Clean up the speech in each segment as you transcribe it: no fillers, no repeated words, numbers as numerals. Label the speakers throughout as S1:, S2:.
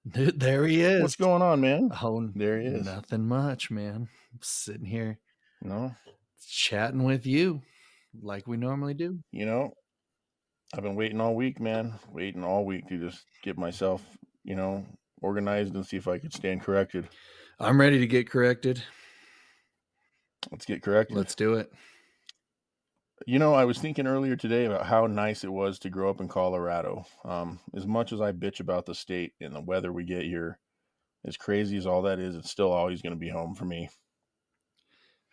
S1: There he is.
S2: What's going on, man?
S1: Oh,
S2: There he is.
S1: nothing much, man. Sitting here
S2: No,
S1: chatting with you like we normally do.
S2: you know, I've been waiting all week, man. Waiting all week to just get myself, organized and see if I could stand corrected.
S1: I'm ready to get corrected.
S2: Let's get corrected.
S1: Let's do it.
S2: I was thinking earlier today about how nice it was to grow up in Colorado. As much as I bitch about the state and the weather we get here, as crazy as all that is, it's still always going to be home for me.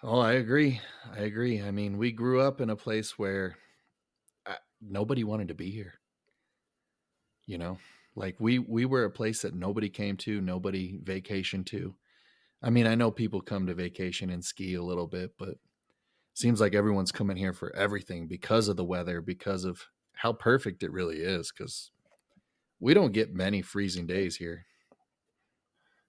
S1: Oh, I agree. I agree. I mean, we grew up in a place where nobody wanted to be here. You know, like we were a place that nobody came to, nobody vacationed to. I mean, I know people come to vacation and ski a little bit, but it seems like everyone's coming here for everything because of the weather, because of how perfect it really is. Because we don't get many freezing days here.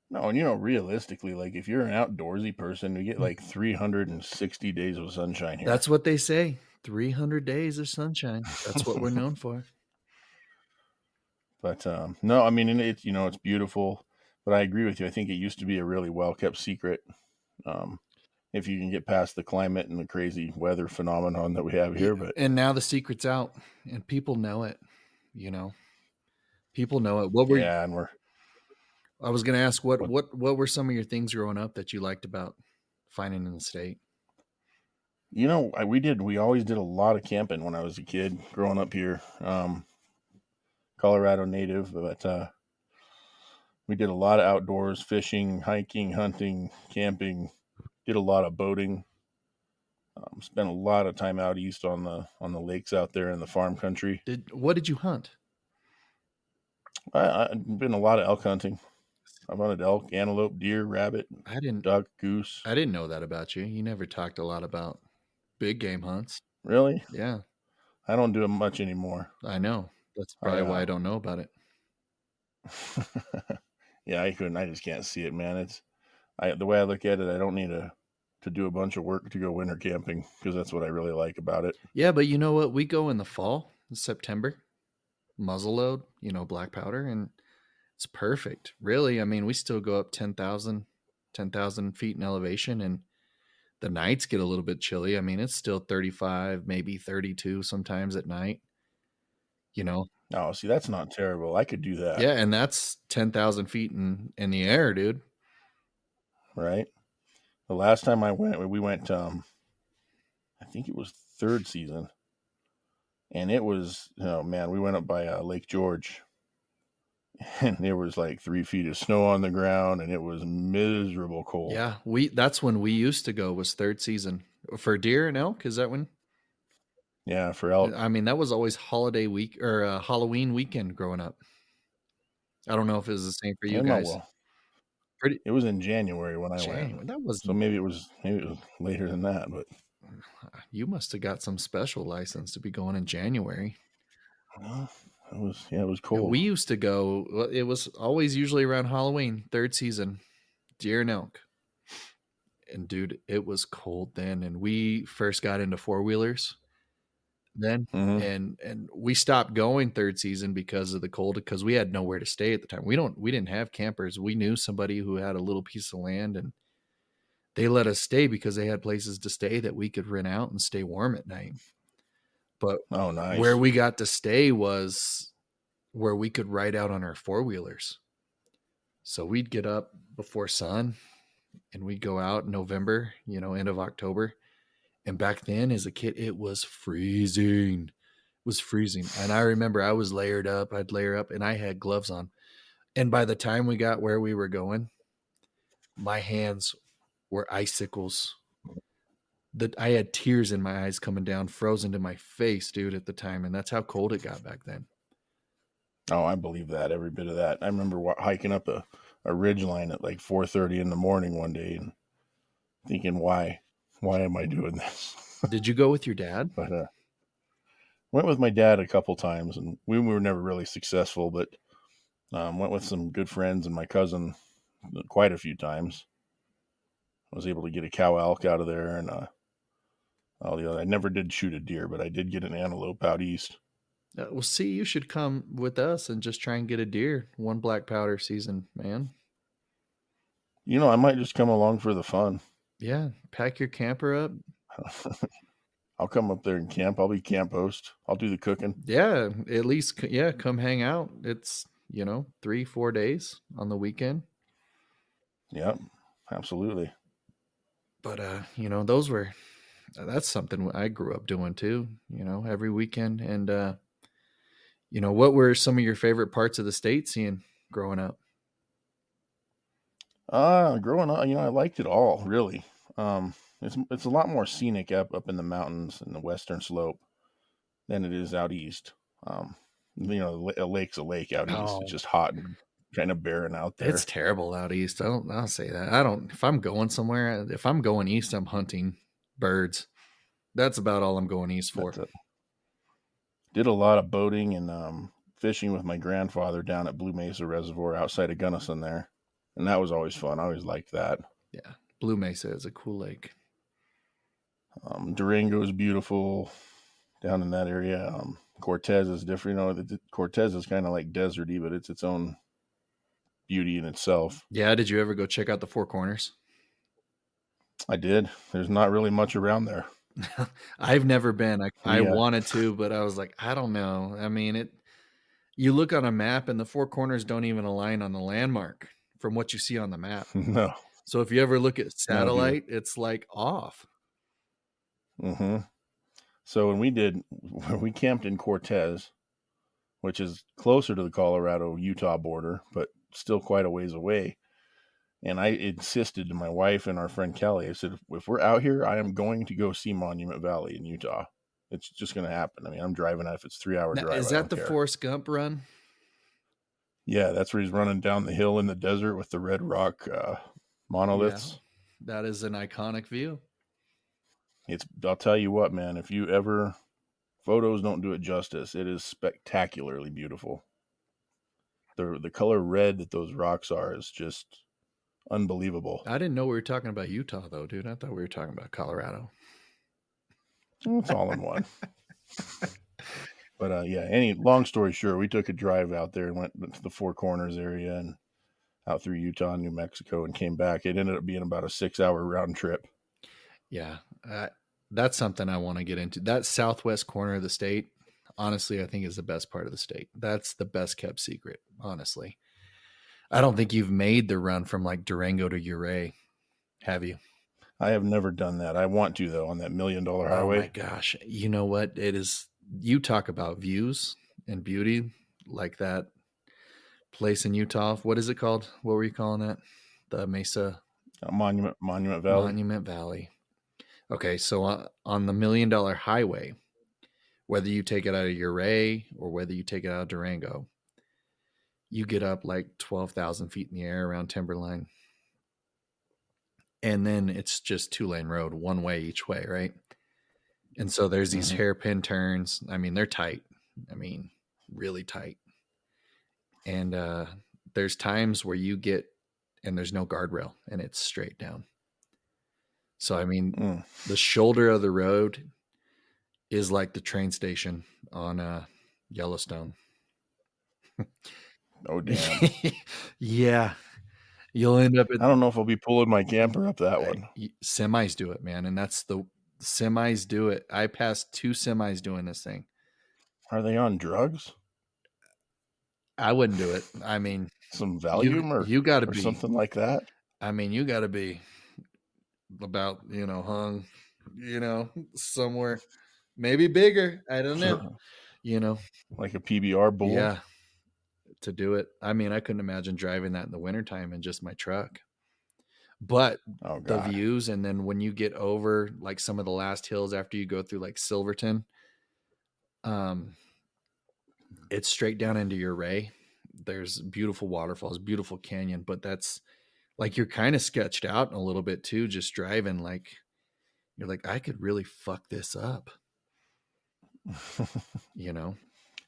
S2: No, and realistically, like if you're an outdoorsy person, you get like 360 days of sunshine here.
S1: That's what they say. 300 days of sunshine. That's what we're known for.
S2: But no, I mean, and it's beautiful. But I agree with you. I think it used to be a really well kept secret. Um, if you can get past the climate and the crazy weather phenomenon that we have
S1: Yeah,
S2: here, but
S1: and now the secret's out, and people know it. You know, people know it. What were
S2: yeah, and we're
S1: I was going to ask what
S2: what
S1: what were some of your things growing up that you liked about finding in the state?
S2: we always did a lot of camping when I was a kid growing up here. Colorado native, but we did a lot of outdoors fishing, hiking, hunting, camping. Did a lot of boating. Spent a lot of time out east on the lakes out there in the farm country.
S1: What did you hunt?
S2: I've been a lot of elk hunting. I've hunted elk, antelope, deer, rabbit,
S1: I didn't
S2: duck, goose.
S1: I didn't know that about you. You never talked a lot about big game hunts.
S2: Really,
S1: Yeah,
S2: I don't do it much anymore.
S1: I know. That's
S2: I
S1: probably why I don't know about it.
S2: yeah, I couldn't. I just can't see it, man. The way I look at it. I don't need to do a bunch of work to go winter camping because that's what I really like about it.
S1: Yeah, but you know what? We go in the fall, in September, muzzleload, black powder, and it's perfect. Really, I mean, we still go up 10,000 feet in elevation, and the nights get a little bit chilly. I mean, it's still 35, maybe 32 sometimes at night, you know.
S2: Oh, see, that's not terrible. I could do that,
S1: Yeah, and that's 10,000 feet in the air, dude.
S2: right? The last time I went, we went. I think it was third season, and it was, oh man, we went up by Lake George, and there was like 3 feet of snow on the ground, and it was miserable cold.
S1: Yeah, that's when we used to go, was third season. For deer and elk, is that when?
S2: Yeah, for elk.
S1: I mean, that was always holiday week or Halloween weekend growing up. I don't know if it was the same for you
S2: And no,
S1: guys.
S2: well,
S1: Pretty
S2: it was in January when I went,
S1: January.
S2: so maybe it was later than that, but
S1: You must have got some special license to be going in January.
S2: well, it was
S1: Yeah,
S2: cold.
S1: we used to go. It was always usually around Halloween, third season, deer and elk. And dude, it was cold then, and we first got into four wheelers then,
S2: Hmm.
S1: and we stopped going third season because of the cold, because we had nowhere to stay at the time. We didn't have campers. We knew somebody who had a little piece of land, and they let us stay because they had places to stay that we could rent out and stay warm at night. But
S2: Oh,
S1: where
S2: nice.
S1: we got to stay was where we could ride out on our four wheelers. So we'd get up before sun and we'd go out in November, end of October. And back then, as a kid, it was freezing. It was freezing. And I remember I was layered up. I'd layer up and I had gloves on. And by the time we got where we were going, my hands were icicles. That I had tears in my eyes coming down, frozen to my face, dude, at the time. And that's how cold it got back then.
S2: Oh, I believe that, every bit of that. I remember hiking up a ridge line at like 4:30 in the morning one day and thinking, why am I doing this?
S1: Did you go with your dad?
S2: But went with my dad a couple times, and we were never really successful. But went with some good friends and my cousin quite a few times. I was able to get a cow elk out of there, and all the other. I never did shoot a deer, but I did get an antelope out east.
S1: Well, see, you should come with us and just try and get a deer one black powder season, man.
S2: I might just come along for the fun.
S1: Yeah, pack your camper up.
S2: I'll come up there and camp. I'll be camp host. I'll do the cooking.
S1: Yeah, at least yeah, come hang out. It's 3-4 days on the weekend.
S2: Yep, absolutely.
S1: But those were that's something I grew up doing too. Every weekend. And what were some of your favorite parts of the state seeing growing up?
S2: Growing up, I liked it all really. It's a lot more scenic up in the mountains in the western slope than it is out east. Um, a lake's a lake out east. It's
S1: Oh,
S2: just hot and kind of barren out
S1: it's
S2: there.
S1: terrible out east. I'll say that. I don't if I'm going somewhere, if I'm going east, I'm hunting birds. That's about all I'm going east for.
S2: That's it. Did a lot of boating and fishing with my grandfather down at Blue Mesa Reservoir outside of Gunnison there, and that was always fun. I always liked that.
S1: Yeah. Blue Mesa is a cool lake.
S2: Durango is beautiful down in that area. Cortez is different. Cortez is kind of like deserty, but it's its own beauty in itself.
S1: Yeah, did you ever go check out the Four Corners?
S2: I did. There's not really much around there.
S1: I've never been. I
S2: We
S1: wanted to, but I was like, I don't know. I mean, you look on a map and the Four Corners don't even align on the landmark from what you see on the map.
S2: no,
S1: So if you ever look at
S2: no, dude.
S1: satellite, it's like off.
S2: hmm So when we camped in Cortez, which is closer to the Colorado Utah border, but still quite a ways away. And I insisted to my wife and our friend Kelly, I said, if we're out here, I am going to go see Monument Valley in Utah. It's just going to happen. I mean, I'm driving out. If it's 3 hour
S1: Now,
S2: drive,
S1: is
S2: I
S1: that
S2: don't
S1: the
S2: care.
S1: Forrest Gump run?
S2: Yeah, that's where he's running down the hill in the desert with the red rock
S1: Yeah,
S2: monoliths.
S1: that is an iconic view.
S2: I'll tell you what, man, if you ever, photos don't do it justice. It is spectacularly beautiful. The color red that those rocks are is just unbelievable.
S1: I didn't know we were talking about Utah though, dude. I thought we were talking about Colorado.
S2: It's all in one. But yeah, any long story short, we took a drive out there and went to the Four Corners area and out through Utah and New Mexico and came back. It ended up being about a 6 hour round trip.
S1: Yeah, that's something I want to get into. That southwest corner of the state, honestly, I think is the best part of the state. That's the best kept secret, honestly. I don't think you've made the run from like Durango to Uray, have you?
S2: I have never done that. I want to though on that $1 million
S1: Oh my
S2: highway.
S1: gosh. You know what? It is, you talk about views and beauty, like that place in Utah. What is it called? What were you calling that? The Mesa
S2: Monument Valley.
S1: Monument Valley. Okay, so on the $1 million highway, whether you take it out of Uray or whether you take it out of Durango, you get up like 12,000 feet in the air around Timberline. And then it's just 2-lane road, one way each way, right? And so there's these
S2: hmm
S1: hairpin turns. I mean, they're tight. I mean, really tight. And there's times where you get, and there's no guardrail and it's straight down. So, I mean,
S2: Mm.
S1: the shoulder of the road is like the train station on Yellowstone.
S2: Oh damn!
S1: Yeah, you'll end up
S2: I don't know if I'll be pulling my camper up that
S1: at
S2: one.
S1: semis do it, man, and that's the semis do it. I passed 2 semis doing this thing.
S2: Are they on drugs?
S1: I wouldn't do it. I mean,
S2: Some
S1: you
S2: Valium
S1: you got to
S2: or
S1: be.
S2: something like that?
S1: I mean, you got to be about hung, somewhere maybe bigger. I don't know.
S2: Sure,
S1: You know,
S2: like a PBR bull.
S1: yeah, to do it. I mean, I couldn't imagine driving that in the wintertime in just my truck. But
S2: Oh
S1: the
S2: God.
S1: views, and then when you get over like some of the last hills after you go through like Silverton, um, it's straight down into your ray. There's beautiful waterfalls, beautiful canyon, but that's like you're kind of sketched out a little bit too, just driving. Like you're like, I could really fuck this up, you know?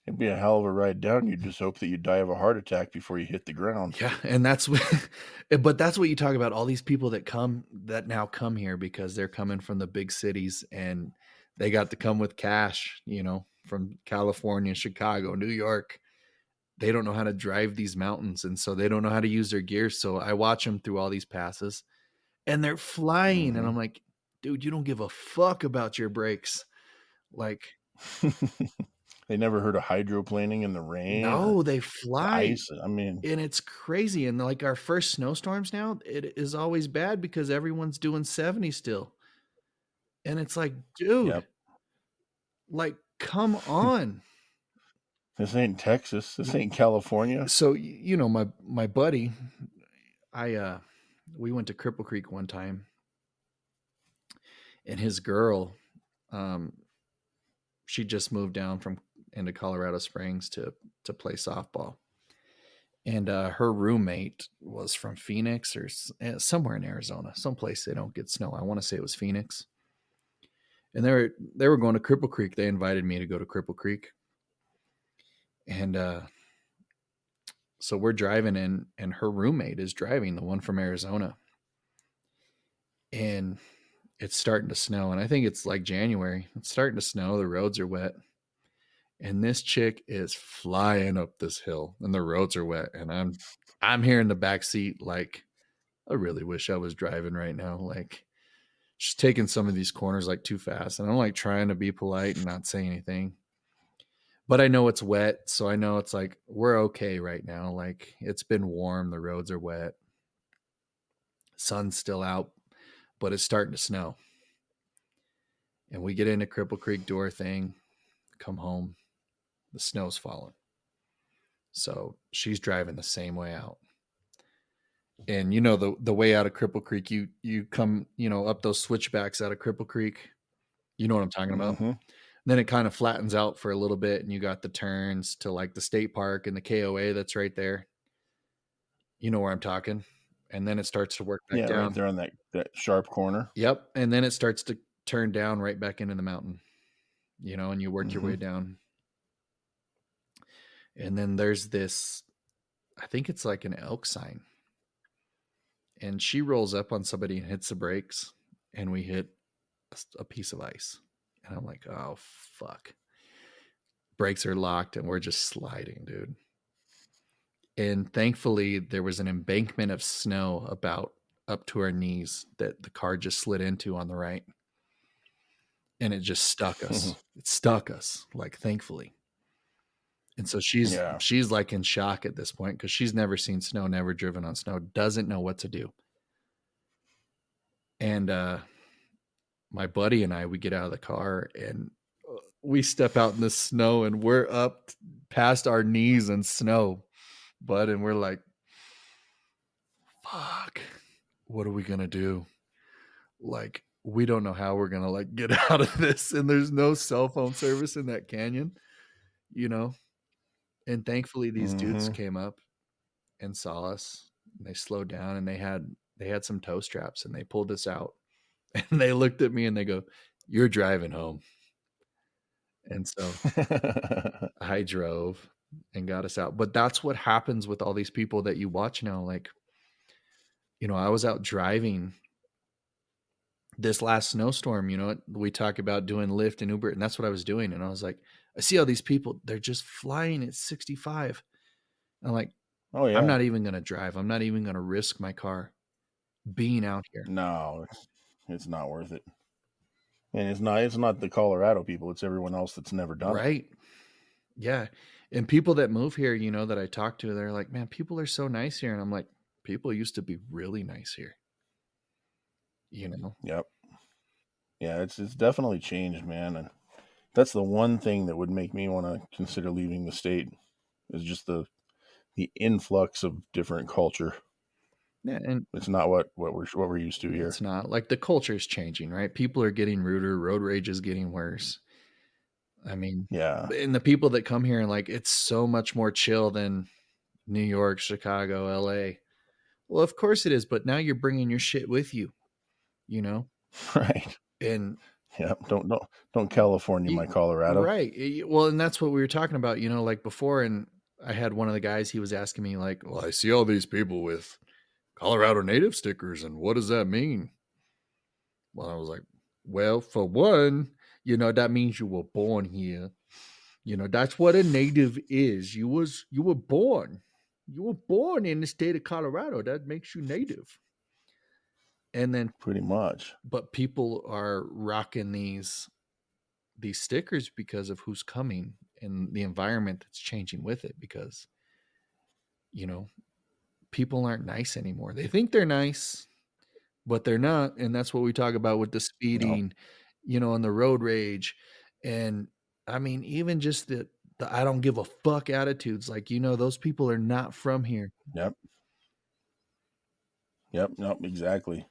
S2: It'd be a hell of a ride down. You'd just hope that you die of a heart attack before you hit the ground.
S1: Yeah, and that's what, but that's what you talk about. All these people that now come here because they're coming from the big cities and They got to come with cash, from California, Chicago, New York. They don't know how to drive these mountains, and so they don't know how to use their gear. So I watch them through all these passes, and they're flying, and
S2: Mm-hmm.
S1: I'm like, dude, you don't give a fuck about your brakes. Like,
S2: They never heard of hydroplaning in the rain or
S1: no, they
S2: the
S1: fly,
S2: ice. I mean,
S1: and it's crazy. And like our first snowstorms now, it is always bad because everyone's doing 70 still. And it's like, dude,
S2: yep.
S1: like, come on.
S2: This ain't Texas. This ain't California.
S1: So, my buddy, I we went to Cripple Creek one time, and his girl, um, she just moved down from into Colorado Springs to play softball. And her roommate was from Phoenix or somewhere in Arizona, someplace they don't get snow. I want to say it was Phoenix. And they were going to Cripple Creek. They invited me to go to Cripple Creek, and so we're driving in, and her roommate is driving, the one from Arizona, and it's starting to snow. And I think it's like January. It's starting to snow. The roads are wet, and this chick is flying up this hill, and the roads are wet, and I'm here in the back seat, like, I really wish I was driving right now. Like, she's taking some of these corners like too fast, and I'm like trying to be polite and not say anything. But I know it's wet, so I know it's like we're okay right now. Like, it's been warm, the roads are wet, sun's still out, but it's starting to snow. And we get into Cripple Creek, door thing, come home, the snow's falling. So she's driving the same way out. And the way out of Cripple Creek, you come, up those switchbacks out of Cripple Creek. You know what I'm talking about?
S2: Mm-hmm.
S1: Then it kind of flattens out for a little bit, and you got the turns to like the state park and the KOA that's right there. You know where I'm talking. And then it starts to work back
S2: Yeah, right
S1: down.
S2: there on that sharp corner.
S1: Yep. And then it starts to turn down right back into the mountain, and you work your
S2: Mm-hmm.
S1: way down. And then there's this, I think it's like an elk sign. And she rolls up on somebody and hits the brakes, and we hit a piece of ice. And I'm like, oh, fuck. Brakes are locked, and we're just sliding, dude. And thankfully, there was an embankment of snow about up to our knees that the car just slid into on the right. And it just stuck us. It stuck us, like, thankfully. And so she's
S2: Yeah.
S1: she's like in shock at this point because she's never seen snow, never driven on snow, doesn't know what to do. And my buddy and I, we get out of the car, and we step out in the snow, and we're up past our knees in snow, bud. And we're like, fuck, what are we going to do? Like, we don't know how we're going to like get out of this. And there's no cell phone service in that canyon, you know? And thankfully these dudes
S2: Mm-hmm.
S1: came up and saw us, and they slowed down, and they had some tow straps, and they pulled us out. And they looked at me and they go, "You're driving home." And so I drove and got us out. But that's what happens with all these people that you watch now. Like, I was out driving this last snowstorm. We talk about doing Lyft and Uber, and that's what I was doing. And I was like, I see all these people, they're just flying at 65. And I'm like,
S2: Oh
S1: I'm
S2: yeah.
S1: not even going to drive. I'm not even going to risk my car being out here.
S2: No, it's not worth it. And it's not the Colorado people, it's everyone else that's never done it.
S1: Right. Yeah. And people that move here, that I talk to, they're like, man, people are so nice here. And I'm like, people used to be really nice here, you know?
S2: Yep. Yeah, it's definitely changed, man. And that's the one thing that would make me want to consider leaving the state is just the influx of different culture.
S1: Yeah. And
S2: It's not what we're used to here.
S1: it's not like the culture is changing, right? People are getting ruder. Road rage is getting worse. I mean,
S2: Yeah.
S1: and the people that come here and like, it's so much more chill than New York, Chicago, LA. Well, of course it is. But now you're bringing your shit with you, you know?
S2: Right.
S1: And
S2: Yep. Don't California my Colorado.
S1: right. Well, and that's what we were talking about, like before. And I had one of the guys, he was asking me, like, well, I see all these people with Colorado native stickers, and what does that mean? Well, I was like, well, for one, That means you were born here. That's what a native is. You were born. You were born in the state of Colorado. That makes you native. And then
S2: Pretty much.
S1: but people are rocking these stickers because of who's coming and the environment that's changing with it because you know people aren't nice anymore. They think they're nice, but they're not, and that's what we talk about with the
S2: No.
S1: speeding, and the road rage. And I mean, even just the I don't give a fuck attitudes, like, those people are not from here.
S2: Yep. Yep. Nope. Exactly.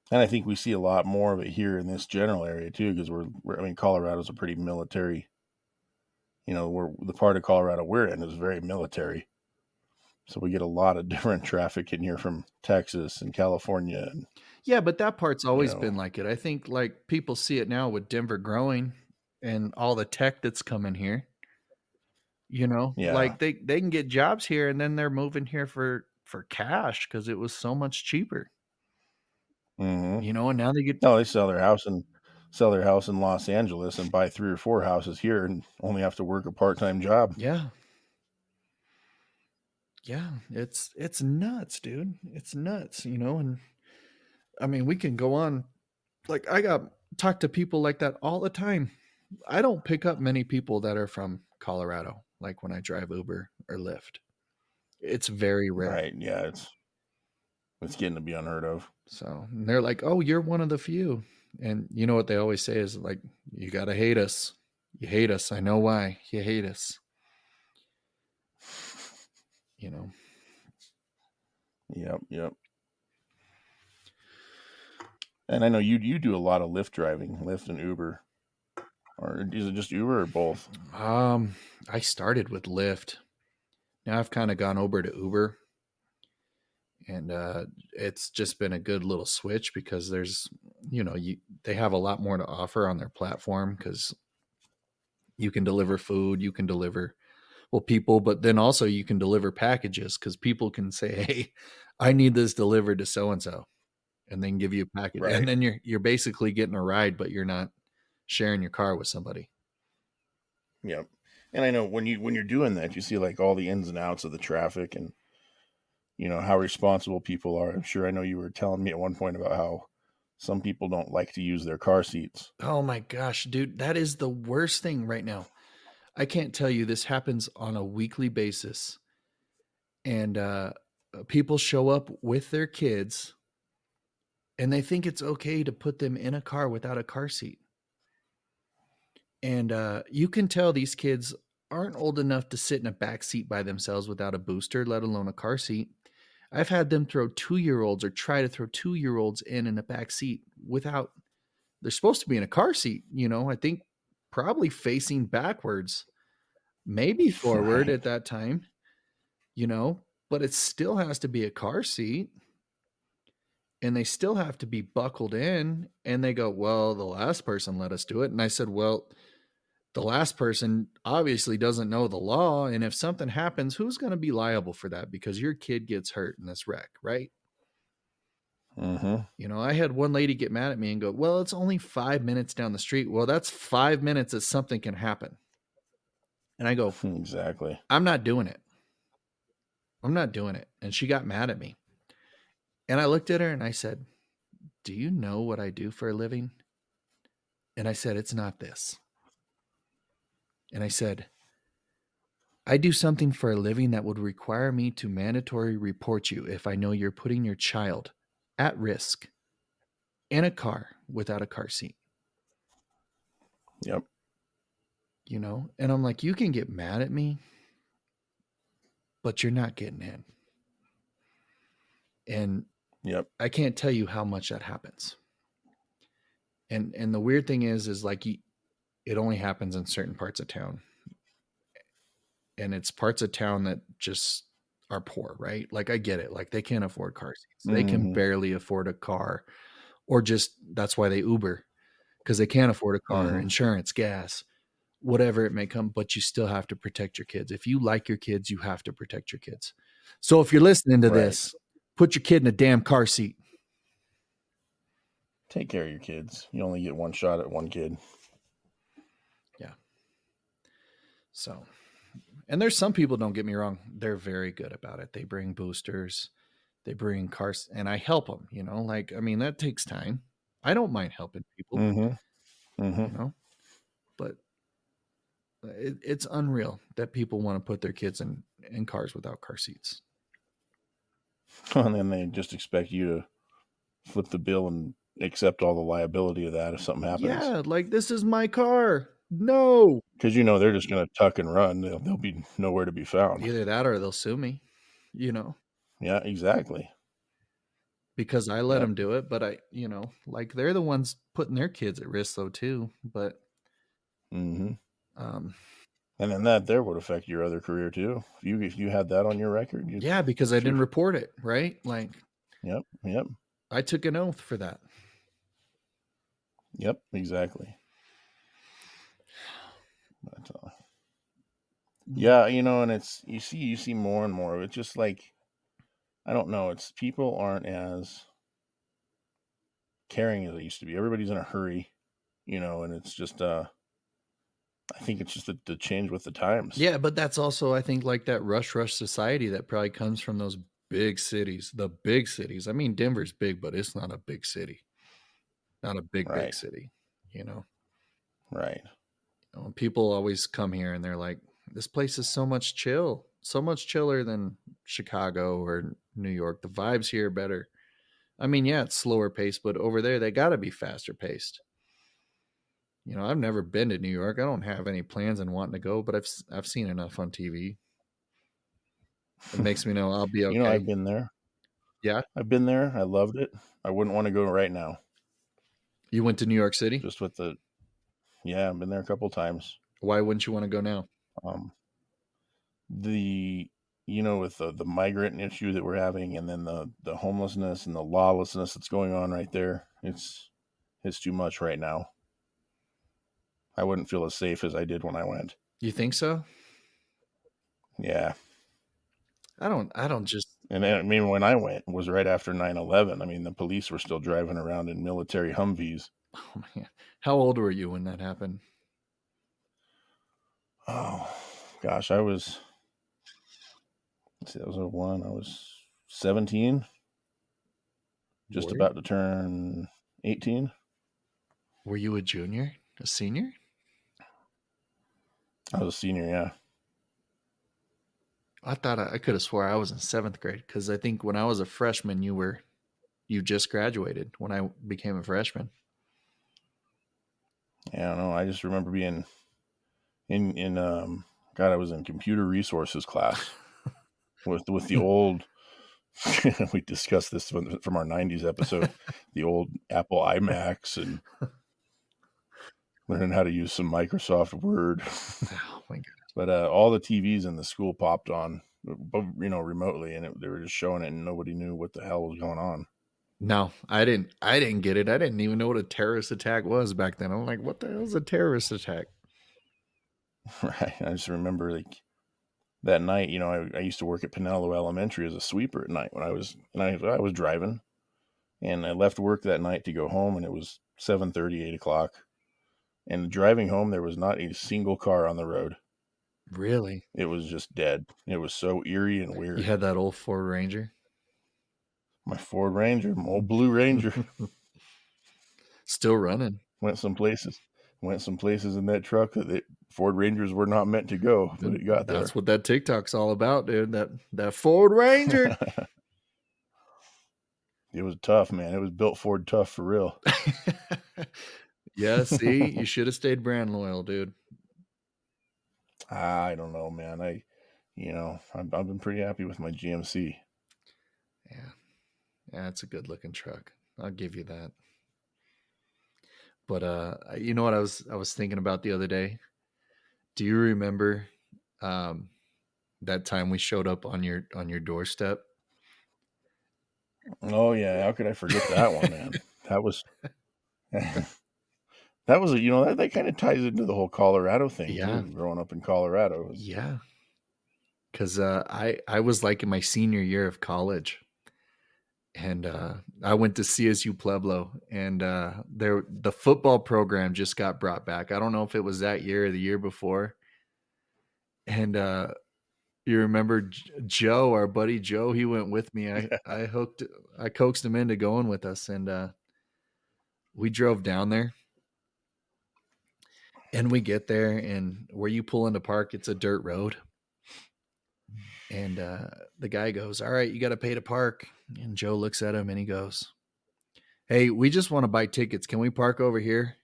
S2: And I think we see a lot more of it here in this general area too, because I mean, Colorado's a pretty military. We're the part of Colorado we're in is very military, so we get a lot of different traffic in here from Texas and California, and
S1: Yeah, but that part's
S2: you
S1: always
S2: know,
S1: been like it. I think like people see it now with Denver growing and all the tech that's coming here.
S2: yeah,
S1: Like they can get jobs here and then they're moving here for cash because it was so much cheaper.
S2: hmm
S1: And now they get.
S2: no, they sell their house in Los Angeles and buy 3 or 4 houses here, and only have to work a part-time job.
S1: Yeah. Yeah, it's nuts, dude. It's nuts, and I mean, we can go on. Like I got talk to people like that all the time. I don't pick up many people that are from Colorado, like when I drive Uber or Lyft. It's very rare.
S2: Right? Yeah, it's getting to be unheard of.
S1: So and they're like, "Oh, you're one of the few." And you know what they always say is like, "You gotta hate us. You hate us. I know why. You hate us." You know.
S2: Yep, yep. And I know you do a lot of Lyft driving, Lyft and Uber, or is it just Uber or both?
S1: I started with Lyft. Now I've kind of gone over to Uber, and it's just been a good little switch because there's, they have a lot more to offer on their platform because you can deliver food, you can deliver people, but then also you can deliver packages because people can say, "Hey, I need this delivered to so and so," and then give you a package, and
S2: Right.
S1: then you're basically getting a ride, but you're not sharing your car with somebody.
S2: Yep. And I know when you're doing that, you see like all the ins and outs of the traffic, and how responsible people are. I'm sure I know you were telling me at one point about how some people don't like to use their car seats.
S1: Oh my gosh, dude, that is the worst thing right now. I can't tell you, this happens on a weekly basis, and people show up with their kids and they think it's okay to put them in a car without a car seat. And you can tell these kids aren't old enough to sit in a back seat by themselves without a booster, let alone a car seat. I've had them throw 2 year olds or try to throw 2 year olds in a back seat without, they're supposed to be in a car seat, I think probably facing backwards, maybe forward
S2: Right.
S1: at that time, you know, but it still has to be a car seat and they still have to be buckled in. And they go, "Well, the last person let us do it." And I said, "Well, the last person obviously doesn't know the law. And if something happens, who's going to be liable for that? Because your kid gets hurt in this wreck, right?"
S2: Mm-hmm.
S1: I had one lady get mad at me and go, "Well, it's only 5 minutes down the street." Well, that's 5 minutes that something can happen. And I go,
S2: Exactly.
S1: "I'm not doing it. I'm not doing it." And she got mad at me. And I looked at her and I said, "Do you know what I do for a living?" And I said, "It's not this." And I said, "I do something for a living that would require me to mandatory report you if I know you're putting your child at risk in a car without a car seat."
S2: Yep.
S1: And I'm like, "You can get mad at me, but you're not getting in." And
S2: Yep.
S1: I can't tell you how much that happens. And the weird thing is like it only happens in certain parts of town. And it's parts of town that just are poor, right? Like I get it. Like they can't afford car seats. They can
S2: Mm-hmm.
S1: barely afford a car, or just that's why they Uber, because they can't afford a car,
S2: Mm-hmm.
S1: insurance, gas, whatever it may come, but you still have to protect your kids. If you like your kids, you have to protect your kids. So if you're listening to
S2: Right.
S1: this, put your kid in a damn car seat.
S2: Take care of your kids. You only get one shot at one kid.
S1: Yeah. So, and there's some people, don't get me wrong, they're very good about it. They bring boosters, they bring cars, and I help them, like, I mean, that takes time. I don't mind helping people,
S2: Mm-hmm. Mm-hmm.
S1: you know, but it's unreal that people want to put their kids in cars without car seats.
S2: And then they just expect you to flip the bill and accept all the liability of that if something happens.
S1: Yeah, like, this is my car. No.
S2: Because they're just going to tuck and run. They'll be nowhere to be found.
S1: Either that or they'll sue me, you know,
S2: Yeah, exactly.
S1: because I let
S2: Yep.
S1: them do it. But like, they're the ones putting their kids at risk, though, too. But,
S2: Mm-hmm.
S1: um,
S2: And then that there would affect your other career too. If you had that on your record, you'd.
S1: yeah, because I
S2: Phew.
S1: didn't report it, right? Like,
S2: Yep. Yep.
S1: I took an oath for that.
S2: Yep. Exactly. But, yeah, and it's you see more and more. It's just like I don't know. It's people aren't as caring as they used to be. Everybody's in a hurry, and it's just I think it's just the change with the times.
S1: Yeah, but that's also, I think, like that rush society that probably comes from those big cities, the big cities. I mean, Denver's big, but it's not a big city, not a big
S2: Right.
S1: city, you know.
S2: Right.
S1: People always come here and they're like, this place is so much chiller than Chicago or New York. The vibes here are better. I mean, yeah, it's slower paced, but over there they got to be faster paced. I've never been to New York. I don't have any plans on wanting to go, but I've seen enough on TV. It makes me know I'll be okay.
S2: I've been there.
S1: Yeah,
S2: I've been there. I loved it. I wouldn't want to go right now.
S1: you went to New York City.
S2: Just with the Yeah, I've been there a couple times.
S1: Why wouldn't you want to go now?
S2: Um, the with the migrant issue that we're having, and then the homelessness and the lawlessness that's going on right there, it's too much right now. I wouldn't feel as safe as I did when I went.
S1: You think so?
S2: Yeah.
S1: I don't just.
S2: And then, I mean, when I went was right after 9/11. I mean, the police were still driving around in military Humvees.
S1: Oh man, how old were you when that happened?
S2: Oh gosh, I was, let's see, that was 01. I was 17, just
S1: Were
S2: about to turn 18.
S1: Were you a junior, a senior?
S2: I was a senior, yeah.
S1: I thought I could have swore I was in seventh grade because I think when I was a freshman, you just graduated when I became a freshman.
S2: Yeah, I don't know. I just remember being in God, I was in computer resources class with the old we discussed this from our 90s episode, the old Apple iMacs, and learning how to use some Microsoft Word.
S1: Oh my god!
S2: But all the TVs in the school popped on, remotely, and they were just showing it, and nobody knew what the hell was going on.
S1: No, I didn't. I didn't get it. I didn't even know what a terrorist attack was back then. I'm like, what the hell is a terrorist attack?
S2: Right? I just remember like that night. I used to work at Pinello Elementary as a sweeper at night when I was driving, and I left work that night to go home, and it was 7:30, 8 o'clock. And driving home, there was not a single car on the road.
S1: Really?
S2: It was just dead. It was so eerie and
S1: You
S2: weird.
S1: had that old Ford Ranger?
S2: My Ford Ranger, my old Blue Ranger,
S1: Still running.
S2: went some places. Went some places in that truck that Ford Rangers were not meant to go, but it got
S1: That's
S2: there.
S1: what that TikTok's all about, dude. That Ford Ranger.
S2: It was tough, man. It was built Ford tough for real.
S1: Yeah, see, you should have stayed brand loyal, dude.
S2: I don't know, man. I've been pretty happy with my GMC.
S1: Yeah, yeah, it's a good looking truck. I'll give you that. But you know what I was thinking about the other day? Do you remember um that time we showed up on your doorstep?
S2: Oh yeah, how could I forget that one, man? That was that was that kind of ties into the whole Colorado thing
S1: Yeah,
S2: too. Growing up in Colorado, it was
S1: yeah. Because I was like in my senior year of college, and I went to CSU Pueblo, and the football program just got brought back. I don't know if it was that year or the year before. And you remember Joe, our buddy Joe? He went with me. I coaxed him into going with us, and we drove down there. And we get there, and where you pull into park, it's a dirt road. And the guy goes, "All right, you got to pay to park." And Joe looks at him and he goes, "Hey, we just want to buy tickets. Can we park over here?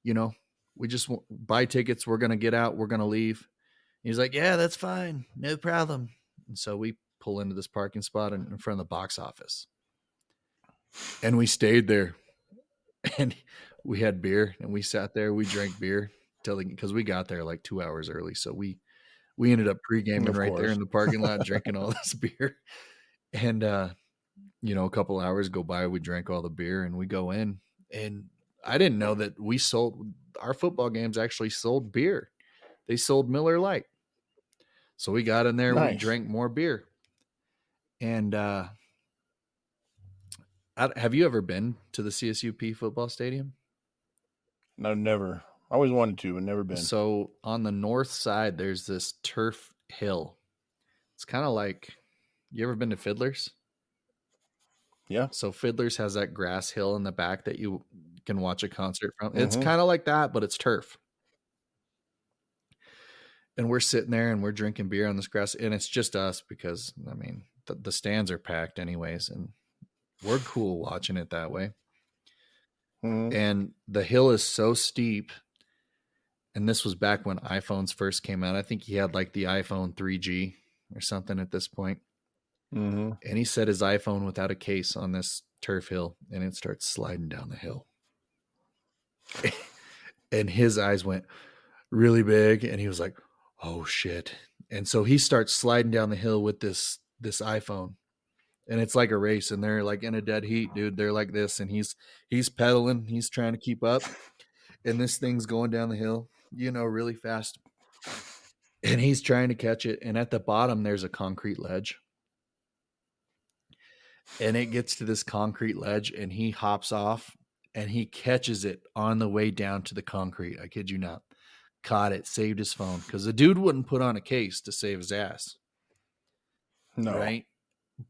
S1: You know, we just buy tickets. We're going to get out. We're going to leave." He's like, "Yeah, that's fine. No problem." And so we pull into this parking spot in front of the box office. And we stayed there. And we had beer and we sat there. We drank beer because we got there like 2 hours early. So we ended up pre-gaming
S2: Of
S1: right there
S2: course.
S1: in the parking lot, drinking all this beer. And a couple hours go by, we drank all the beer and we go in. And I didn't know that our football games actually sold beer. They sold Miller Lite. So we got in there, we
S2: Nice.
S1: drank more beer. And have you ever been to the CSUP football stadium?
S2: No, never. I always wanted to, but never been.
S1: So on the north side, there's this turf hill. It's kind of like, you ever been to Fiddler's?
S2: Yeah.
S1: So Fiddler's has that grass hill in the back that you can watch a concert from. It's
S2: Mm-hmm.
S1: kind of like that, but it's turf. And we're sitting there and we're drinking beer on this grass, and it's just us because I mean the stands are packed anyways, and we're cool watching it that way.
S2: Mm-hmm.
S1: And the hill is so steep, and this was back when iPhones first came out. I think he had like the iPhone 3G or something at this point.
S2: Mm-hmm.
S1: And he set his iPhone without a case on this turf hill, and it starts sliding down the hill. And his eyes went really big, and he was like, "Oh shit!" And so he starts sliding down the hill with this iPhone, and it's like a race, and they're like in a dead heat, dude. They're like this, and he's pedaling, he's trying to keep up, and this thing's going down the hill, really fast, and he's trying to catch it. And at the bottom, there's a concrete ledge, and it gets to this concrete ledge, and he hops off, and he catches it on the way down to the concrete. I kid you not. Caught it, saved his phone, because the dude wouldn't put on a case to save his ass,
S2: No.
S1: right?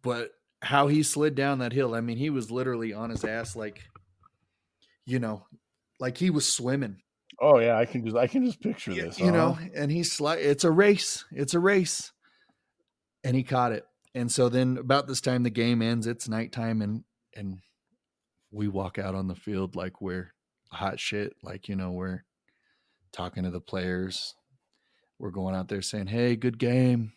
S1: But how he slid down that hill, I mean, he was literally on his ass, you know, like he was swimming,
S2: Oh yeah, I can just picture this. Uh-huh.
S1: and it's a race. It's a race. And he caught it. And so then about this time the game ends, it's nighttime, and we walk out on the field like we're hot shit. Like, we're talking to the players. We're going out there saying, "Hey, good game."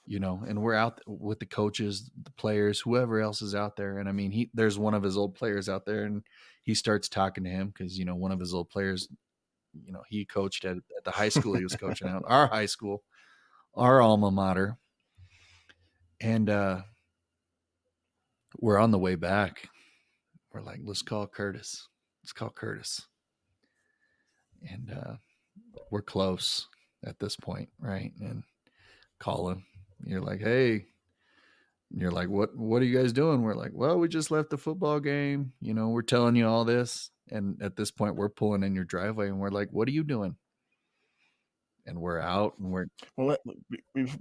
S1: And we're out with the coaches, the players, whoever else is out there. And I mean, there's one of his old players out there, and he starts talking to him because, one of his old players, he coached at the high school he was coaching at, our high school, our alma mater. And we're on the way back. We're like, let's call Curtis. Let's call Curtis. And we're close at this point, right? And call him. You're like, "Hey." And you're like, what are you guys doing? We're like, "Well, we just left the football game. We're telling you all this." And at this point, we're pulling in your driveway, and we're like, "What are you doing?" And we're out, and we're
S2: Well,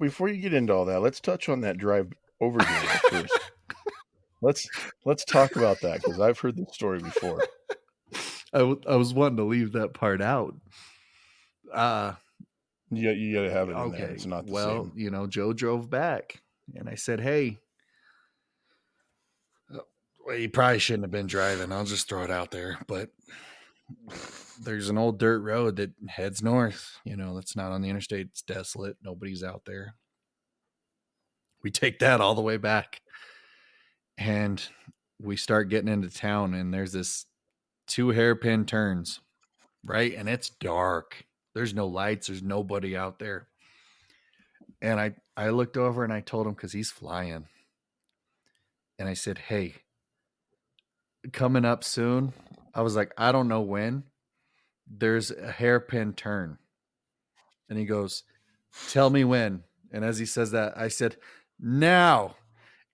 S2: before you get into all that, let's touch on that drive over here first. Let's let's talk about that because I've heard this story before.
S1: I was wanting to leave that part out. Uh
S2: You got to have it in there.
S1: okay.
S2: It's not the
S1: Well,
S2: same.
S1: Joe drove back, and I said, "Hey, well, you probably shouldn't have been driving. I'll just throw it out there, but there's an old dirt road that heads north. That's not on the interstate. It's desolate. Nobody's out there. We take that all the way back, and we start getting into town, and there's this two hairpin turns, right? And it's dark. There's no lights. There's nobody out there. And I looked over and I told him, because he's flying, and I said, "Hey, coming up soon." I was like, "I don't know when. There's a hairpin turn." And he goes, "Tell me when." And as he says that, I said, "Now,"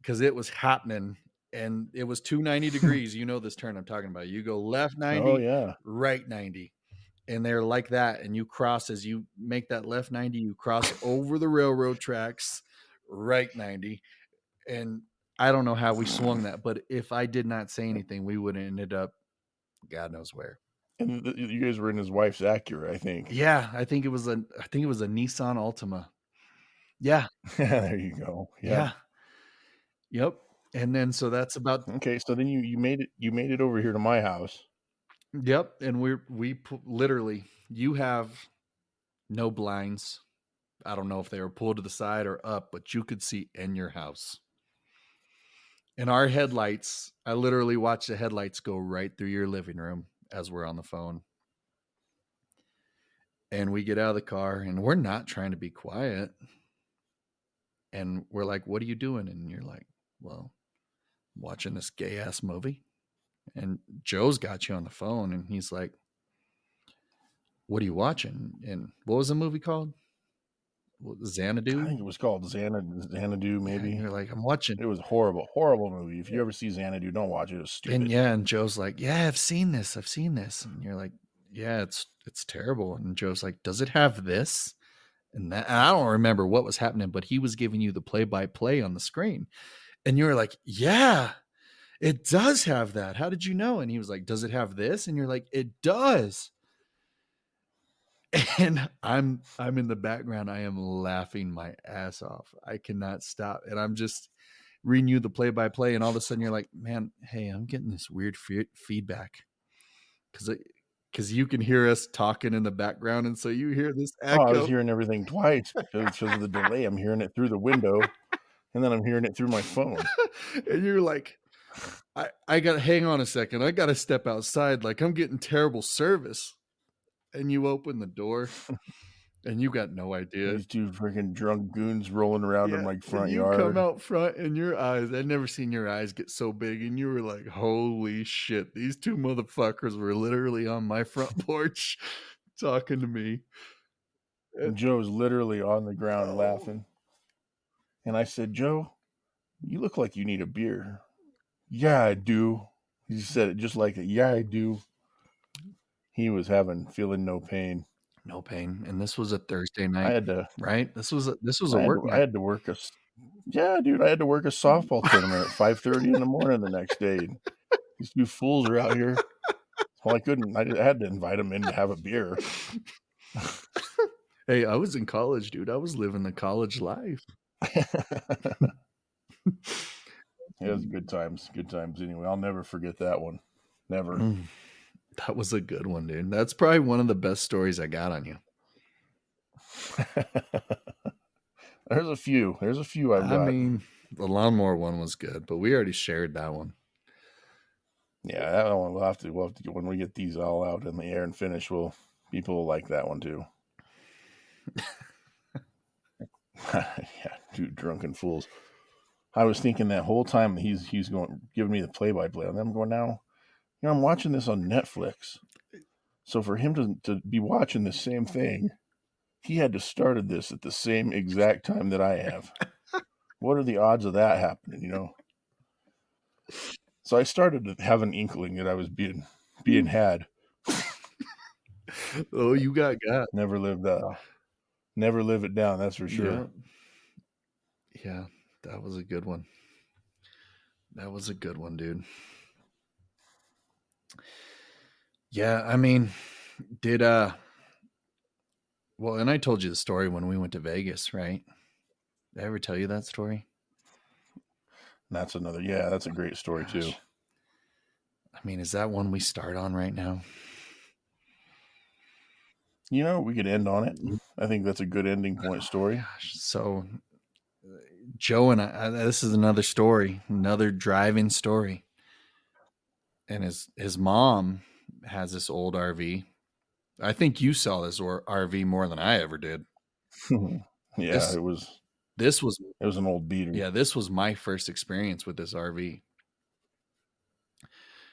S1: because it was happening. and it was 290 degrees. You know this turn I'm talking about. You go left
S2: Oh
S1: 90,
S2: yeah.
S1: right 90. And they're like that. And you cross as you make that left 90, you cross over the railroad tracks, right 90. And I don't know how we swung that, but if I did not say anything, we would have ended up God knows where.
S2: And you guys were in his wife's Acura, I think.
S1: Yeah, I think it was a Nissan Altima. Yeah,
S2: There you go. Yep.
S1: yeah, yep. And then so that's about
S2: Okay, so then you made it over here to my house.
S1: yep. And literally you have no blinds. I don't know if they were pulled to the side or up, but you could see in your house. And our headlights, I literally watched the headlights go right through your living room as we're on the phone. And we get out of the car and we're not trying to be quiet. And we're like, "What are you doing?" And you're like, "Well, watching this gay ass movie." And Joe's got you on the phone and he's like, "What are you watching?" And what was the movie called?
S2: I
S1: Xanadu?
S2: think it was called Xanadu,
S1: Yeah, and
S2: maybe.
S1: you're like, "I'm watching."
S2: It was horrible, horrible movie. If you ever see Xanadu, don't watch it. It was
S1: And
S2: stupid.
S1: yeah, and Joe's like, "Yeah, I've seen this. I've seen this." And you're like, "Yeah, it's terrible." And Joe's like, "Does it have this?" And I don't remember what was happening, but he was giving you the play by play on the screen. And you were like, "Yeah, it does have that. How did you know?" And he was like, "Does it have this?" And you're like, "It does." And I'm in the background. I am laughing my ass off. I cannot stop. And I'm just reading you the play by play. And all of a sudden you're like, "Man, hey, I'm getting this weird feedback." Because you can hear us talking in the background. And so you hear this
S2: Oh, I was
S1: echo.
S2: hearing everything twice because of the delay. I'm hearing it through the window, and then I'm hearing it through my phone.
S1: And you're like, I got to hang on a second. I got to step outside. Like I'm getting terrible service. And you open the door and you got no idea.
S2: These two freaking drunk goons rolling around in
S1: Yeah.
S2: my
S1: And
S2: front
S1: you come
S2: yard.
S1: out front and your eyes, I'd never seen your eyes get so big. And you were like, "Holy shit. These two motherfuckers were literally on my front porch talking to me."
S2: And
S1: And,
S2: Joe's literally on the ground
S1: oh,
S2: laughing. And I said, Joe, you look like you need a beer. Yeah, I do. He said it just like it. Yeah, I do. He was feeling no pain.
S1: no pain. And this was a Thursday
S2: I
S1: night,
S2: had to,
S1: right? This was a
S2: I had
S1: work
S2: to, I
S1: night.
S2: had to work yeah, dude, I had to work a softball tournament at 5:30 in the morning the next day. These two fools are out here. Well, I couldn't. I had to invite them in to have a beer.
S1: Hey, I was in college, dude. I was living the college life.
S2: It was good times. Good times. Anyway, I'll never forget that one. Never.
S1: Mm, that was a good one, dude. That's probably one of the best stories I got on you.
S2: There's a few. There's a few I've
S1: I
S2: got.
S1: mean, the lawnmower one was good, but we already shared that one.
S2: Yeah, that one we'll have to get when we get these all out in the air and finish. People will like that one too. Yeah, two drunken fools. I was thinking that whole time that he's going giving me the play by play, and I'm going now. I'm watching this on Netflix. So for him to be watching the same thing, he had to started this at the same exact time that I have. What are the odds of that happening? So I started to have an inkling that I was being had.
S1: Oh, you got.
S2: Never never live it down. That's for
S1: Yeah.
S2: sure.
S1: Yeah. That was a good one. That was a good one, dude. Yeah, I mean, did well, and I told you the story when we went to Vegas, right? Did I ever tell you that story?
S2: That's another. Yeah, that's a great story too.
S1: Gosh. I mean, is that one we start on right now?
S2: We could end on it. I think that's a good ending point story.
S1: Gosh. So Joe and this is another story, another driving story. And his mom has this old RV. I think you saw this RV more than I ever did.
S2: Yeah,
S1: This this was
S2: it was an old beater.
S1: yeah, this was my first experience with this RV.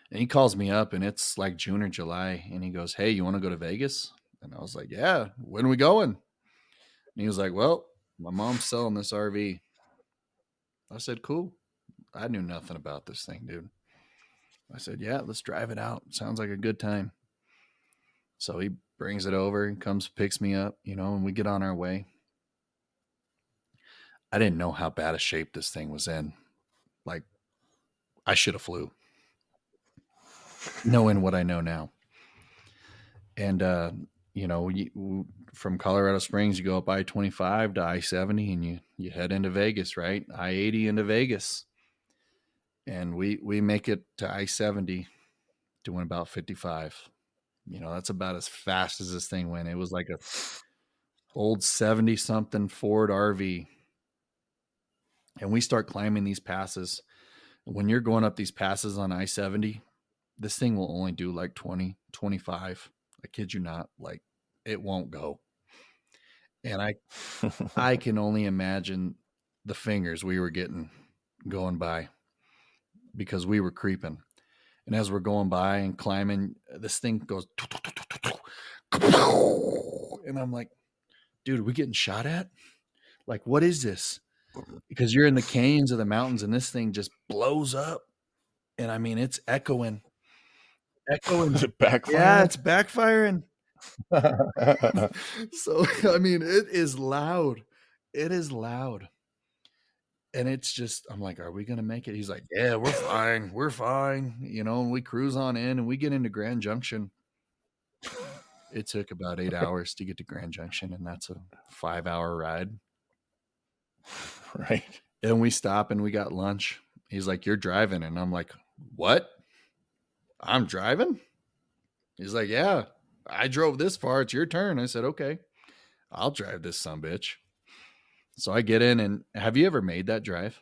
S1: And he calls me up and it's like June or July and he goes, "Hey, you want to go to Vegas?" And I was like, "Yeah, when are we going?" And he was like, "Well, my mom's selling this RV." I said, "Cool. I knew nothing about this thing, dude. I said, yeah, let's drive it out. Sounds like a good time. So he brings it over and comes, picks me up, and we get on our way. I didn't know how bad a shape this thing was in. Like, I should have flew, knowing what I know now. And, from Colorado Springs, you go up I-25 to I-70 and you head into Vegas, right? I-80 into Vegas. And we make it to I-70 doing about 55. That's about as fast as this thing went. It was like a old 70 something Ford RV. And we start climbing these passes. When you're going up these passes on I-70, this thing will only do like 20, 25. I kid you not. Like, it won't go. And I can only imagine the fingers we were getting going by because we were creeping. And as we're going by and climbing, this thing goes, and I'm like, dude, are we getting shot at? Like, what is this? Because you're in the canyons of the mountains and this thing just blows up. And I mean, it's echoing.
S2: Is it
S1: Yeah,
S2: backfiring?
S1: it's backfiring. So, I mean, it is loud. It is loud. And it's just, I'm like, are we going to make it? He's like, yeah, we're fine. We're fine. And we cruise on in and we get into Grand Junction. It took about 8 hours to get to Grand Junction, and that's a 5 hour ride.
S2: Right.
S1: And we stop and we got lunch. He's like, you're driving. And I'm like, what? I'm driving? He's like, yeah, I drove this far. It's your turn. I said, okay, I'll drive this sumbitch. So I get in, and have you ever made that drive?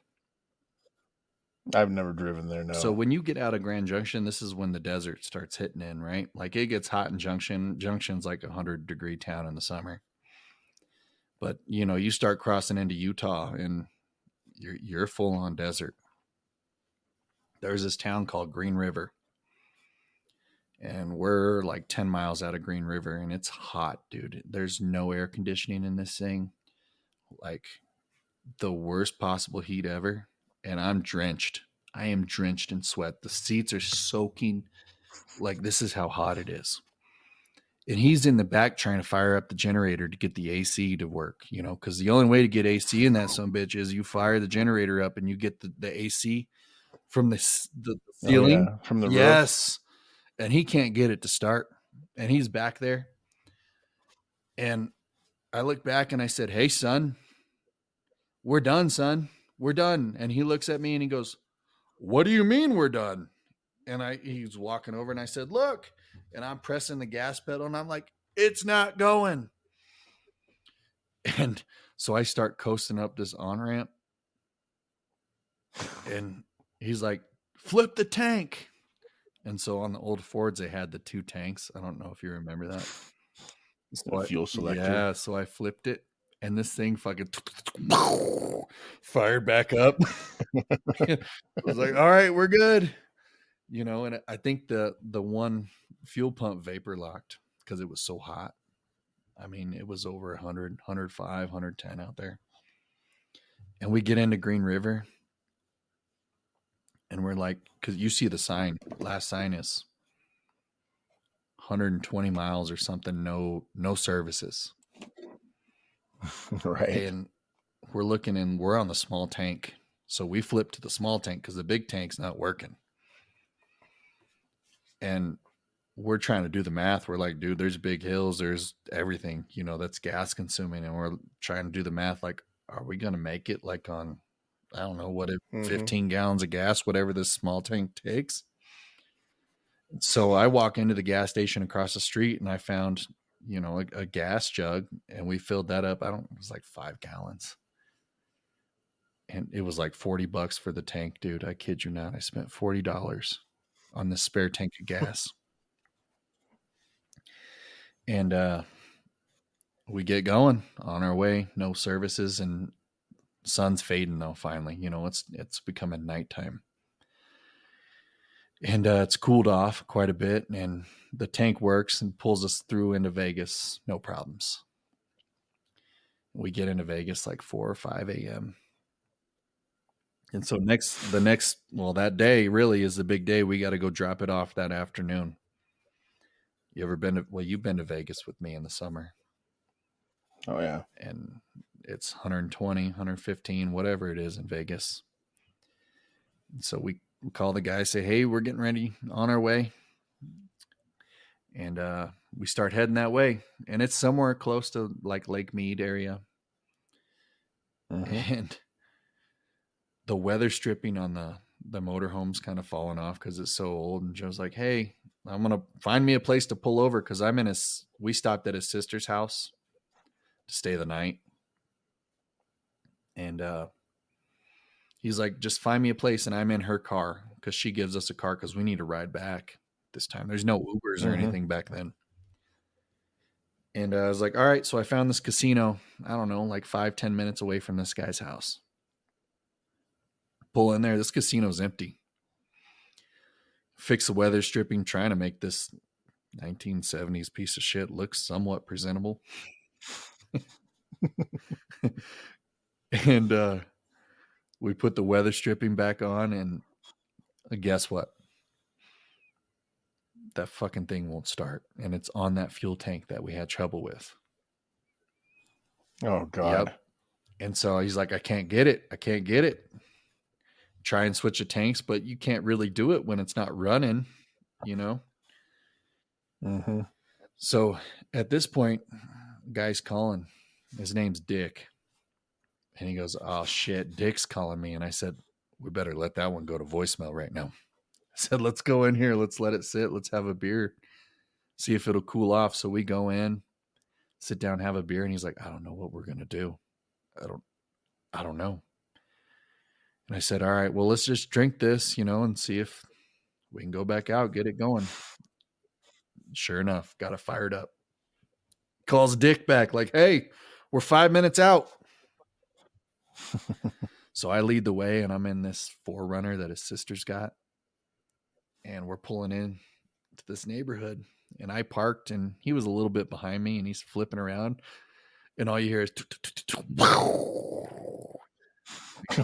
S2: I've never driven there,
S1: So
S2: no.
S1: when you get out of Grand Junction, this is when the desert starts hitting in, right? Like it gets hot in Junction. Junction's like 100-degree town in the summer. But you start crossing into Utah and you're full on desert. There's this town called Green River. And we're like 10 miles out of Green River and it's hot, dude. There's no air conditioning in this thing. Like the worst possible heat ever. And I'm drenched. I am drenched in sweat. The seats are soaking. Like this is how hot it is. And he's in the back trying to fire up the generator to get the AC to work, because the only way to get AC in that some bitch is you fire the generator up and you get the AC from the
S2: Oh
S1: ceiling.
S2: yeah, from the roof.
S1: Yes. And he can't get it to start. And he's back there. And I look back and I said, hey, son, we're done, son. We're done. And he looks at me and he goes, what do you mean we're done? And he's walking over and I said, look. And I'm pressing the gas pedal and I'm like, it's not going. And so I start coasting up this on ramp. And he's like, flip the tank. And so on the old Fords, they had the two tanks. I don't know if you remember that.
S2: A fuel selector.
S1: Yeah, so I flipped it, and this thing fucking fired back up. I was like, "All right, we're good," And I think the one fuel pump vapor locked because it was so hot. I mean, it was over 100, 105, 110 out there. And we get into Green River, and we're like, because you see the sign. Last sign is 120 miles or something. No services.
S2: Right.
S1: And we're looking and we're on the small tank. So we flipped to the small tank because the big tank's not working. And we're trying to do the math. We're like, dude, there's big hills, there's everything, that's gas consuming. And we're trying to do the math like, are we going to make it like on, I don't know, what, 15 gallons of gas, whatever this small tank takes? So I walk into the gas station across the street and I found, a gas jug and we filled that up. It was like 5 gallons. And it was like $40 for the tank, dude. I kid you not. I spent $40 on this spare tank of gas. And we get going on our way, no services, and sun's fading though, finally. It's becoming nighttime. And it's cooled off quite a bit, and the tank works and pulls us through into Vegas, no problems. We get into Vegas like 4 or 5 a.m. And so that day really is the big day. We got to go drop it off that afternoon. You ever been to, well, you've been to Vegas with me in the summer,
S2: Oh yeah.
S1: and it's 120, 115, whatever it is in Vegas. So we call the guy, say, hey, we're getting ready on our way. And we start heading that way. And it's somewhere close to like Lake Mead area.
S2: Mm-hmm.
S1: And the weather stripping on the motorhome's kind of falling off because it's so old. And Joe's like, hey, I'm going to find me a place to pull over because we stopped at his sister's house to stay the night. And he's like, just find me a place. And I'm in her car because she gives us a car because we need a ride back this time. There's no Ubers or
S2: Mm-hmm.
S1: anything back then. And I was like, all right. So I found this casino, I don't know, like 5-10 minutes away from this guy's house. Pull in there. This casino's empty. Fix the weather stripping, trying to make this 1970s piece of shit look somewhat presentable. And we put the weather stripping back on, and guess what? That fucking thing won't start. And it's on that fuel tank that we had trouble with.
S2: Oh
S1: Yep.
S2: God.
S1: And so he's like, I can't get it. I can't get it. Try and switch the tanks, but you can't really do it when it's not running, you know?
S2: Mm-hmm.
S1: So at this point, guy's calling. His name's Dick. And he goes, oh shit, Dick's calling me. And I said, we better let that one go to voicemail right now. I said, let's go in here. Let's let it sit. Let's have a beer. See if it'll cool off. So we go in, sit down, have a beer. And he's like, I don't know what we're going to do. I don't, I don't know. And I said, all right, well, let's just drink this, and see if we can go back out, get it going. Sure enough, got it fired up. Calls Dick back like, hey, we're 5 minutes out. So I lead the way, and I'm in this Forerunner that his sister's got. And we're pulling in to this neighborhood. And I parked, and he was a little bit behind me, and he's flipping around. And all you hear is,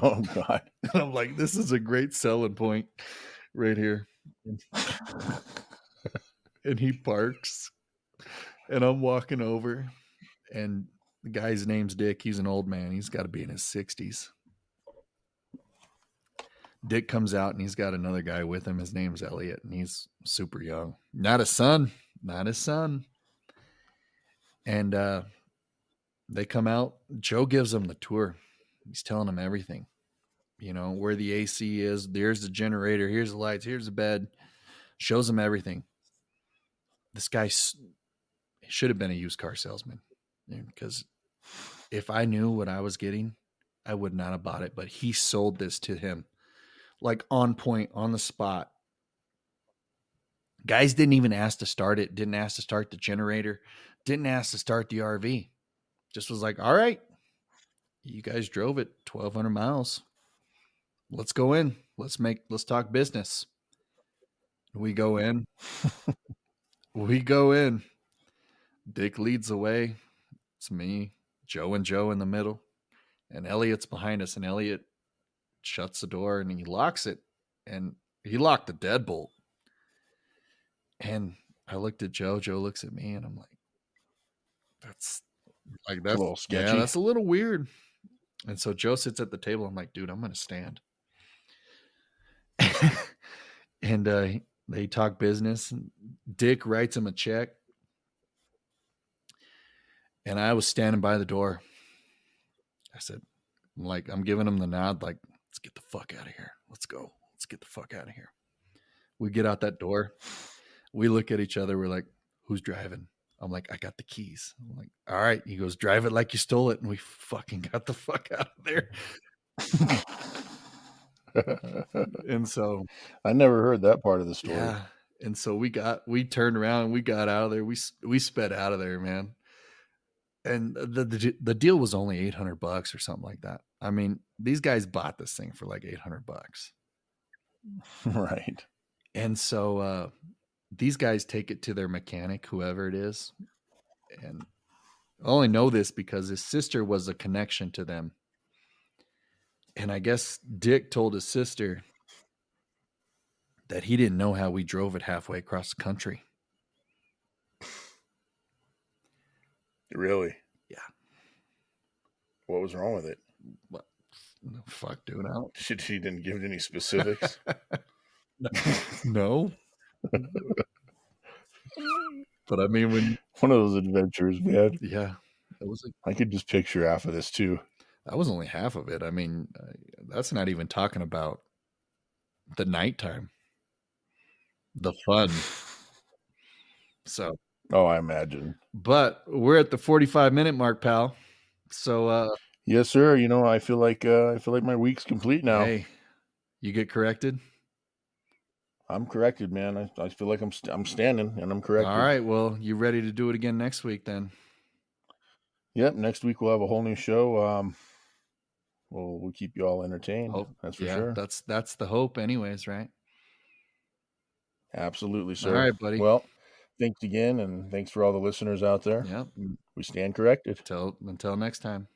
S2: Oh God.
S1: and I'm like, this is a great selling point right here. And he parks, and I'm walking over, and the guy's name's Dick. He's an old man. He's got to be in his 60s. Dick comes out, and he's got another guy with him. His name's Elliot, and he's super young. Not his son. Not his son. And they come out. Joe gives them the tour. He's telling them everything. Where the AC is. There's the generator. Here's the lights. Here's the bed. Shows them everything. This guy should have been a used car salesman, because if I knew what I was getting, I would not have bought it. But he sold this to him like on point, on the spot. Guys didn't even ask to start it, didn't ask to start the generator, didn't ask to start the RV. Just was like, all right, you guys drove it 1,200 miles. Let's go in. Let's talk business. We go in. We go in. Dick leads the way. It's me, Joe, and Joe in the middle. And Elliot's behind us. And Elliot shuts the door and he locks it. And he locked the deadbolt. And I looked at Joe. Joe looks at me, and I'm like, that's
S2: It's a little
S1: yeah,
S2: sketchy.
S1: that's a little weird. And so Joe sits at the table. I'm like, dude, I'm going to stand. And they talk business. Dick writes him a check. And I was standing by the door. I said, I'm giving him the nod, like, let's get the fuck out of here. Let's go. Let's get the fuck out of here. We get out that door. We look at each other. We're like, who's driving? I'm like, I got the keys. I'm like, all right. He goes, drive it like you stole it. And we fucking got the fuck out of there. And so,
S2: I never heard that part of the story.
S1: yeah. And so we turned around and we got out of there. We sped out of there, man. And the deal was only $800 or something like that. I mean, these guys bought this thing for like $800.
S2: Right.
S1: And so these guys take it to their mechanic, whoever it is. And I only know this because his sister was a connection to them. And I guess Dick told his sister that he didn't know how we drove it halfway across the country.
S2: Really?
S1: Yeah.
S2: What was wrong with it?
S1: What? No, fuck, dude. I don't.
S2: She didn't give any specifics.
S1: No. But I mean, when
S2: One of those adventures, man.
S1: yeah, it was like
S2: I could just picture half of this too.
S1: that was only half of it. I mean, that's not even talking about the nighttime, the fun. So,
S2: Oh, I imagine.
S1: but we're at the 45-minute mark, pal. So,
S2: Yes, sir. I feel like my week's complete now.
S1: hey, you get corrected.
S2: I'm corrected, man. I feel like I'm standing and I'm
S1: All
S2: corrected.
S1: right. Well, you ready to do it again next week then?
S2: Yep. Next week we'll have a whole new show. We'll keep you all entertained.
S1: Hope.
S2: That's for
S1: Yeah,
S2: sure.
S1: that's the hope, anyways, right?
S2: Absolutely,
S1: All
S2: sir.
S1: right, buddy.
S2: Well, thanks again, and thanks for all the listeners out there.
S1: Yep.
S2: We stand corrected.
S1: Until next time.